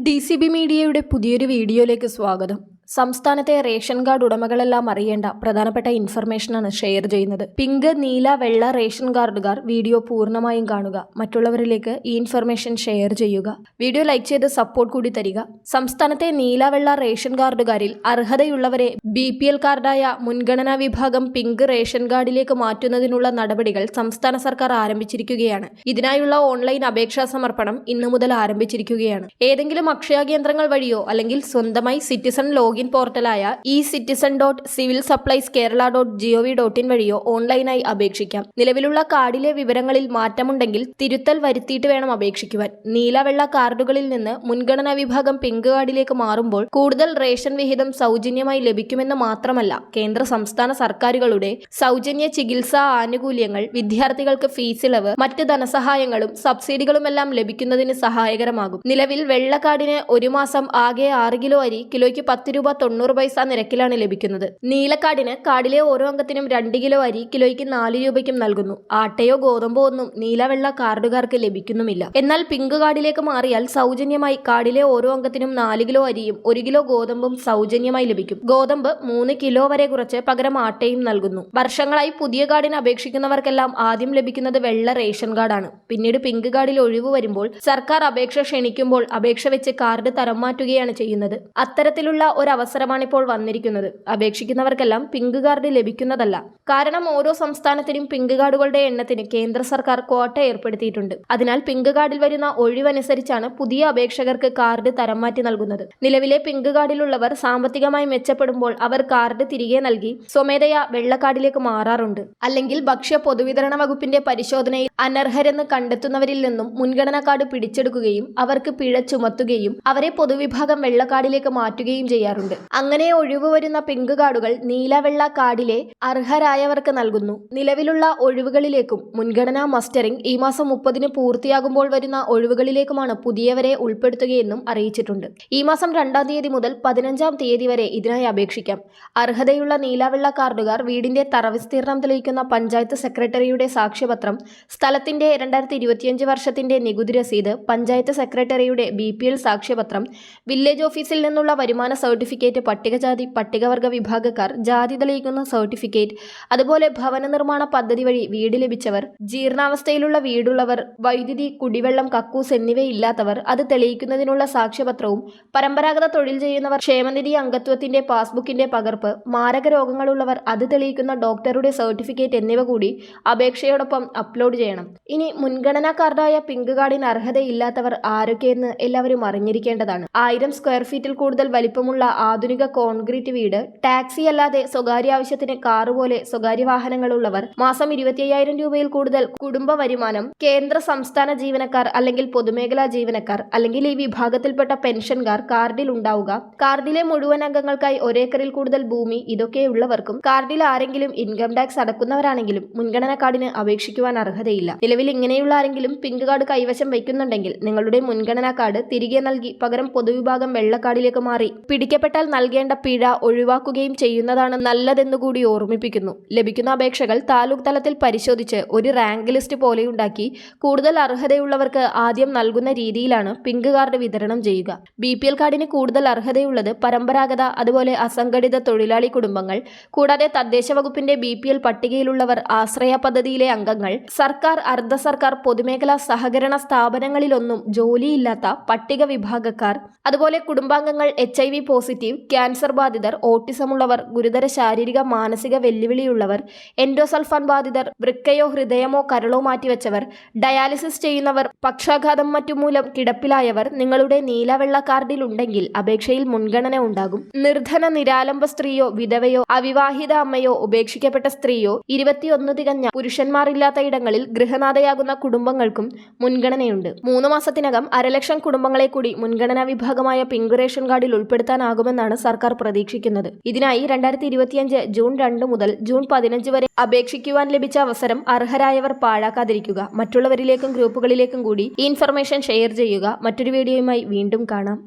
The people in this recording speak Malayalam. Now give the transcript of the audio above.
DCB മീഡിയയുടെ പുതിയൊരു വീഡിയോയിലേക്ക് സ്വാഗതം. സംസ്ഥാനത്തെ റേഷൻ കാർഡ് ഉടമകളെല്ലാം അറിയേണ്ട പ്രധാനപ്പെട്ട ഇൻഫർമേഷനാണ് ഷെയർ ചെയ്യുന്നത്. പിങ്ക്, നീല, വെള്ള റേഷൻ കാർഡുകാർ വീഡിയോ പൂർണ്ണമായും കാണുക. മറ്റുള്ളവരിലേക്ക് ഈ ഇൻഫർമേഷൻ ഷെയർ ചെയ്യുക. വീഡിയോ ലൈക്ക് ചെയ്ത് സപ്പോർട്ട് കൂടി തരിക. സംസ്ഥാനത്തെ നീല, വെള്ള റേഷൻ കാർഡുകാരിൽ അർഹതയുള്ളവരെ BPL കാർഡായ മുൻഗണനാ വിഭാഗം പിങ്ക് റേഷൻ കാർഡിലേക്ക് മാറ്റുന്നതിനുള്ള നടപടികൾ സംസ്ഥാന സർക്കാർ ആരംഭിച്ചിരിക്കുകയാണ്. ഇതിനായുള്ള ഓൺലൈൻ അപേക്ഷാ സമർപ്പണം ഇന്നു മുതൽ ആരംഭിച്ചിരിക്കുകയാണ്. ഏതെങ്കിലും അക്ഷയ കേന്ദ്രങ്ങൾ വഴിയോ അല്ലെങ്കിൽ സ്വന്തമായി സിറ്റിസൺ ലോഗിൻ പോർട്ടലായ e-citizen.civilsupplieskerala.gov.in വഴിയോ ഓൺലൈനായി അപേക്ഷിക്കാം. നിലവിലുള്ള കാർഡിലെ വിവരങ്ങളിൽ മാറ്റമുണ്ടെങ്കിൽ തിരുത്തൽ വരുത്തിയിട്ട് വേണം അപേക്ഷിക്കുവാൻ. നീല, വെള്ള കാർഡുകളിൽ നിന്ന് മുൻഗണനാ വിഭാഗം പിങ്ക് കാർഡിലേക്ക് മാറുമ്പോൾ കൂടുതൽ റേഷൻ വിഹിതം സൗജന്യമായി ലഭിക്കുമെന്ന് മാത്രമല്ല, കേന്ദ്ര സംസ്ഥാന സർക്കാരുകളുടെ സൗജന്യ ചികിത്സാ ആനുകൂല്യങ്ങൾ, വിദ്യാർത്ഥികൾക്ക് ഫീസ് ഇളവ്, മറ്റ് ധനസഹായങ്ങളും സബ്സിഡികളുമെല്ലാം ലഭിക്കുന്നതിന് സഹായകരമാകും. നിലവിൽ വെള്ള കാർഡിന് ഒരു മാസം ആകെ 6 കിലോ അരി കിലോയ്ക്ക് 10 രൂപ 90 പൈസ നിരക്കിലാണ് ലഭിക്കുന്നത്. നീലക്കാർഡിന് കാർഡിലെ ഓരോ അംഗത്തിനും 2 കിലോ അരി കിലോയ്ക്ക് 4 രൂപയ്ക്കും നൽകുന്നു. ആട്ടയോ ഗോതമ്പോ ഒന്നും നീല, വെള്ള കാർഡുകാർക്ക് ലഭിക്കുന്നുമില്ല. എന്നാൽ പിങ്ക് കാർഡിലേക്ക് മാറിയാൽ സൗജന്യമായി കാർഡിലെ ഓരോ അംഗത്തിനും 4 കിലോ അരിയും 1 കിലോ ഗോതമ്പും സൗജന്യമായി ലഭിക്കും. ഗോതമ്പ് 3 കിലോ വരെ കുറച്ച് പകരം ആട്ടയും നൽകുന്നു. വർഷങ്ങളായി പുതിയ കാർഡിന് അപേക്ഷിക്കുന്നവർക്കെല്ലാം ആദ്യം ലഭിക്കുന്നത് വെള്ള റേഷൻ കാർഡാണ്. പിന്നീട് പിങ്ക് കാർഡിൽ ഒഴിവ് വരുമ്പോൾ സർക്കാർ അപേക്ഷ ക്ഷണിക്കുമ്പോൾ അപേക്ഷ വെച്ച് കാർഡ് തരം മാറ്റുകയാണ് ചെയ്യുന്നത്. അത്തരത്തിലുള്ള ഒരവസരമാണിപ്പോൾ വന്നിരിക്കുന്നത്. അപേക്ഷിക്കുന്നവർക്കെല്ലാം പിങ്ക് കാർഡ് ലഭിക്കുന്നതല്ല. കാരണം ഓരോ സംസ്ഥാനത്തിനും പിങ്ക് കാർഡുകളുടെ എണ്ണത്തിന് കേന്ദ്ര സർക്കാർ ക്വാട്ട ഏർപ്പെടുത്തിയിട്ടുണ്ട്. അതിനാൽ പിങ്ക് കാർഡിൽ വരുന്ന ഒഴിവനുസരിച്ചാണ് പുതിയ അപേക്ഷകർക്ക് കാർഡ് തരം മാറ്റി നൽകുന്നത്. നിലവിലെ പിങ്ക് കാർഡിലുള്ളവർ സാമ്പത്തികമായി മെച്ചപ്പെടുമ്പോൾ അവർ കാർഡ് തിരികെ നൽകി സ്വമേധയാ വെള്ള കാർഡിലേക്ക് മാറാറുണ്ട്. അല്ലെങ്കിൽ ഭക്ഷ്യ പൊതുവിതരണ വകുപ്പിന്റെ പരിശോധനയിൽ അനർഹരെന്ന് കണ്ടെത്തുന്നവരിൽ നിന്നും മുൻഗണനാ കാർഡ് പിടിച്ചെടുക്കുകയും അവർക്ക് പിഴ ചുമത്തുകയും അവരെ പൊതുവിഭാഗം വെള്ള കാർഡിലേക്ക് മാറ്റുകയും ചെയ്യാറുണ്ട്. അങ്ങനെ ഒഴിവ് വരുന്ന പിങ്ക് കാർഡുകൾ നീല, വെള്ള കാർഡിലെ അർഹരായവർക്ക് നൽകുന്നു. നിലവിലുള്ള ഒഴിവുകളിലേക്കും മുൻഗണനാ മസ്റ്ററിംഗ് ഈ മാസം 30-ന് പൂർത്തിയാകുമ്പോൾ വരുന്ന ഒഴിവുകളിലേക്കുമാണ് പുതിയവരെ ഉൾപ്പെടുത്തുകയെന്നും അറിയിച്ചിട്ടുണ്ട്. ഈ മാസം 2-ാം തീയതി മുതൽ 15-ാം തീയതി വരെ ഇതിനായി അപേക്ഷിക്കാം. അർഹതയുള്ള നീല, വെള്ള കാർഡുകാർ വീടിന്റെ തറവിസ്തീർണം തെളിയിക്കുന്ന പഞ്ചായത്ത് സെക്രട്ടറിയുടെ സാക്ഷ്യപത്രം, സ്ഥലത്തിന്റെ 2025 വർഷത്തിന്റെ നികുതി രസീത്, പഞ്ചായത്ത് സെക്രട്ടറിയുടെ BPL സാക്ഷ്യപത്രം, വില്ലേജ് ഓഫീസിൽ നിന്നുള്ള വരുമാന സർട്ടിഫിക്കറ്റ്, പട്ടികജാതി പട്ടികവർഗ വിഭാഗക്കാർ ജാതി തെളിയിക്കുന്ന സർട്ടിഫിക്കറ്റ്, അതുപോലെ ഭവന നിർമ്മാണ പദ്ധതി വഴി വീട് ലഭിച്ചവർ, ജീർണാവസ്ഥയിലുള്ള വീടുള്ളവർ, വൈദ്യുതി, കുടിവെള്ളം, കക്കൂസ് എന്നിവയില്ലാത്തവർ അത് തെളിയിക്കുന്നതിനുള്ള സാക്ഷ്യപത്രവും, പരമ്പരാഗത തൊഴിൽ ചെയ്യുന്നവർ ക്ഷേമനിധി അംഗത്വത്തിന്റെ പാസ്ബുക്കിന്റെ പകർപ്പ്, മാരക രോഗങ്ങളുള്ളവർ അത് തെളിയിക്കുന്ന ഡോക്ടറുടെ സർട്ടിഫിക്കറ്റ് എന്നിവ കൂടി അപേക്ഷയോടൊപ്പം അപ്ലോഡ് ചെയ്യണം. ഇനി മുൻഗണനാ കാർഡായ പിങ്ക് കാർഡിന് അർഹതയില്ലാത്തവർ ആരൊക്കെയെന്ന് എല്ലാവരും അറിഞ്ഞിരിക്കേണ്ടതാണ്. 1000 സ്ക്വയർ ഫീറ്റിൽ കൂടുതൽ വലിപ്പമുള്ള ആധുനിക കോൺക്രീറ്റ് വീട്, ടാക്സി അല്ലാതെ സ്വകാര്യ ആവശ്യത്തിന് കാറ് പോലെ സ്വകാര്യ വാഹനങ്ങളുള്ളവർ, മാസം 25,000 രൂപയിൽ കൂടുതൽ കുടുംബ വരുമാനം, കേന്ദ്ര സംസ്ഥാന ജീവനക്കാർ അല്ലെങ്കിൽ പൊതുമേഖലാ ജീവനക്കാർ അല്ലെങ്കിൽ ഈ വിഭാഗത്തിൽപ്പെട്ട പെൻഷൻകാർ കാർഡിൽ ഉണ്ടാവുക, കാർഡിലെ മുഴുവൻ അംഗങ്ങൾക്കായി 1 ഏക്കറിൽ കൂടുതൽ ഭൂമി, ഇതൊക്കെയുള്ളവർക്കും കാർഡിൽ ആരെങ്കിലും ഇൻകം ടാക്സ് അടക്കുന്നവരാണെങ്കിലും മുൻഗണനാ കാർഡിന് അപേക്ഷിക്കുവാൻ അർഹതയില്ല. നിലവിൽ ഇങ്ങനെയുള്ള ആരെങ്കിലും പിങ്ക് കാർഡ് കൈവശം വയ്ക്കുന്നുണ്ടെങ്കിൽ നിങ്ങളുടെ മുൻഗണനാ കാർഡ് തിരികെ നൽകി പകരം പൊതുവിഭാഗം വെള്ള കാർഡിലേക്ക് മാറി പിടിക്കപ്പെട്ടാൽ നൽകേണ്ട പിഴ ഒഴിവാക്കുകയും ചെയ്യുന്നതാണ് നല്ലതെന്നുകൂടി ഓർമ്മിപ്പിക്കുന്നു. ലഭിക്കുന്ന അപേക്ഷകൾ താലൂക്ക് തലത്തിൽ പരിശോധിച്ച് ഒരു റാങ്ക് ലിസ്റ്റ് പോലെയുണ്ടാക്കി കൂടുതൽ അർഹതയുള്ളവർക്ക് ആദ്യം നൽകുന്ന രീതിയിലാണ് പിങ്ക് കാർഡ് വിതരണം ചെയ്യുക. BPL കാർഡിന് കൂടുതൽ അർഹതയുള്ളത് പരമ്പരാഗത അതുപോലെ അസംഘടിത തൊഴിലാളി കുടുംബങ്ങൾ, കൂടാതെ തദ്ദേശ വകുപ്പിന്റെ BPL പട്ടികയിലുള്ളവർ, ആശ്രയ പദ്ധതിയിലെ അംഗങ്ങൾ, സർക്കാർ, അർദ്ധ സർക്കാർ, പൊതുമേഖലാ സഹകരണ സ്ഥാപനങ്ങളിലൊന്നും ജോലിയില്ലാത്ത പട്ടിക വിഭാഗക്കാർ, അതുപോലെ കുടുംബാംഗങ്ങൾ HIV പോസിറ്റീവ്, ക്യാൻസർ ബാധിതർ, ഓട്ടിസമുള്ളവർ, ഗുരുതര ശാരീരിക മാനസിക വെല്ലുവിളിയുള്ളവർ, എൻഡോസൾഫാൻ ബാധിതർ, വൃക്കയോ ഹൃദയമോ കരളോ മാറ്റിവെച്ചവർ, ഡയാലിസിസ് ചെയ്യുന്നവർ, പക്ഷാഘാതം മറ്റുമൂലം കിടപ്പിലായവർ നിങ്ങളുടെ നീല, വെള്ള കാർഡിൽ ഉണ്ടെങ്കിൽ അപേക്ഷയിൽ മുൻഗണന ഉണ്ടാകും. നിർധന നിരാലംബ സ്ത്രീയോ വിധവയോ അവിവാഹിത അമ്മയോ ഉപേക്ഷിക്കപ്പെട്ട സ്ത്രീയോ 21 തികഞ്ഞ പുരുഷന്മാരില്ലാത്ത ഇടങ്ങളിൽ ഗൃഹനാഥയാകുന്ന കുടുംബങ്ങൾക്കും മുൻഗണനയുണ്ട്. 3 മാസത്തിനകം 1,00,000 കുടുംബങ്ങളെ കൂടി മുൻഗണനാ വിഭാഗമായ പിങ്ക് റേഷൻ കാർഡിൽ ഉൾപ്പെടുത്താനാകുമെന്നാണ് സർക്കാർ പ്രതീക്ഷിക്കുന്നത്. ഇതിനായി 2025 ജൂൺ 2 മുതൽ ജൂൺ 15 വരെ അപേക്ഷിക്കുവാൻ ലഭിച്ച അവസരം അർഹരായവർ പാഴാക്കാതിരിക്കുക. മറ്റുള്ളവരിലേക്കും ഗ്രൂപ്പുകളിലേക്കും കൂടി ഈ ഇൻഫർമേഷൻ ഷെയർ ചെയ്യുക. മറ്റൊരു വീഡിയോയുമായി വീണ്ടും കാണാം.